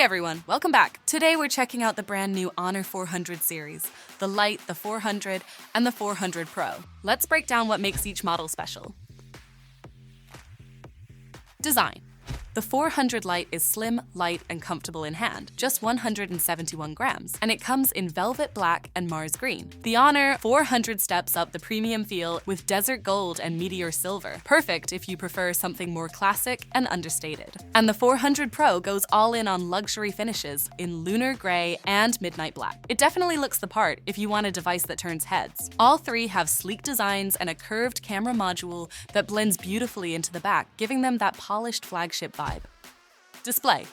everyone, welcome back. Today we're checking out the brand new Honor 400 series, the Lite, the 400, and the 400 Pro. Let's break down what makes each model special. Design. The 400 Lite is slim, light, and comfortable in hand, just 171 grams, and it comes in velvet black and Mars green. The Honor 400 steps up the premium feel with desert gold and meteor silver, perfect if you prefer something more classic and understated. And the 400 Pro goes all in on luxury finishes in lunar gray and midnight black. It definitely looks the part if you want a device that turns heads. All three have sleek designs and a curved camera module that blends beautifully into the back, giving them that polished flagship vibe. Display.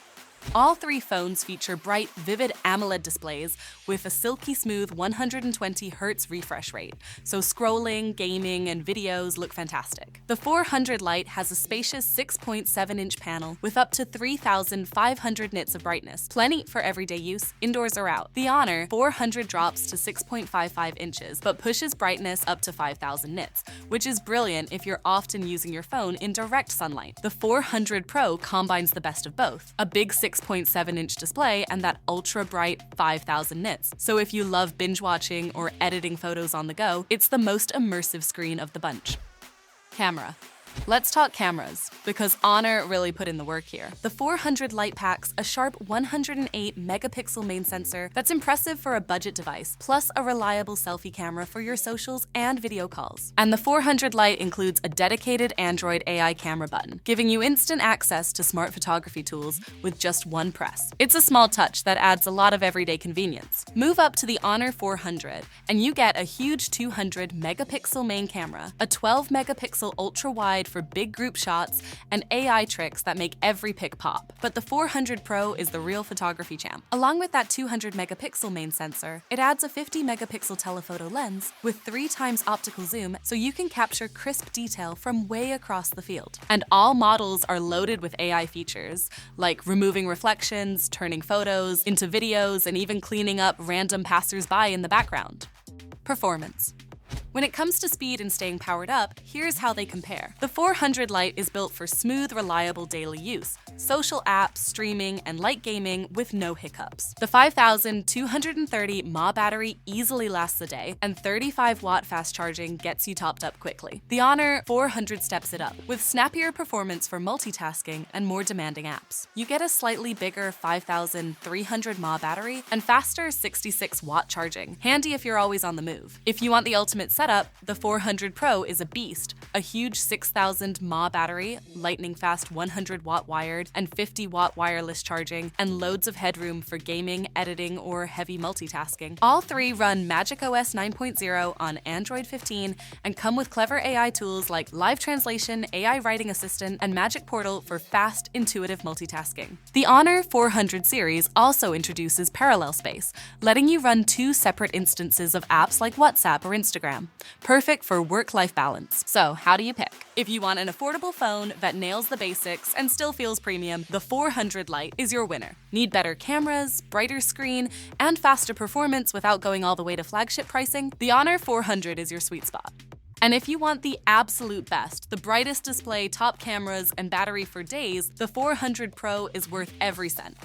All three phones feature bright, vivid AMOLED displays with a silky smooth 120 Hz refresh rate, so scrolling, gaming, and videos look fantastic. The 400 Lite has a spacious 6.7-inch panel with up to 3,500 nits of brightness, plenty for everyday use, indoors or out. The Honor 400 drops to 6.55 inches, but pushes brightness up to 5,000 nits, which is brilliant if you're often using your phone in direct sunlight. The 400 Pro combines the best of both, a big 6.7-inch display and that ultra-bright 5,000 nits. So if you love binge-watching or editing photos on the go, it's the most immersive screen of the bunch. Camera. Let's talk cameras, because Honor really put in the work here. The 400 Lite packs a sharp 108-megapixel main sensor that's impressive for a budget device, plus a reliable selfie camera for your socials and video calls. And the 400 Lite includes a dedicated Android AI camera button, giving you instant access to smart photography tools with just one press. It's a small touch that adds a lot of everyday convenience. Move up to the Honor 400, and you get a huge 200-megapixel main camera, a 12-megapixel ultra-wide for big group shots, and AI tricks that make every pic pop. But the 400 Pro is the real photography champ. Along with that 200-megapixel main sensor, it adds a 50-megapixel telephoto lens with 3 times optical zoom, so you can capture crisp detail from way across the field. And all models are loaded with AI features, like removing reflections, turning photos into videos, and even cleaning up random passers-by in the background. Performance. When it comes to speed and staying powered up, here's how they compare. The 400 Lite is built for smooth, reliable daily use, social apps, streaming, and light gaming with no hiccups. The 5,230 mAh battery easily lasts a day, and 35-watt fast charging gets you topped up quickly. The Honor 400 steps it up, with snappier performance for multitasking and more demanding apps. You get a slightly bigger 5,300 mAh battery and faster 66-watt charging, handy if you're always on the move. If you want the ultimate setup, the 400 Pro is a beast, a huge 6,000 mAh battery, lightning-fast 100-watt wired, and 50-watt wireless charging, and loads of headroom for gaming, editing, or heavy multitasking. All three run macOS 9.0 on Android 15 and come with clever AI tools like Live Translation, AI Writing Assistant, and Magic Portal for fast, intuitive multitasking. The Honor 400 series also introduces Parallel Space, letting you run 2 separate instances of apps like WhatsApp or Instagram. Perfect for work-life balance. So, how do you pick? If you want an affordable phone that nails the basics and still feels premium, the 400 Lite is your winner. Need better cameras, brighter screen, and faster performance without going all the way to flagship pricing? The Honor 400 is your sweet spot. And if you want the absolute best, the brightest display, top cameras, and battery for days, the 400 Pro is worth every cent.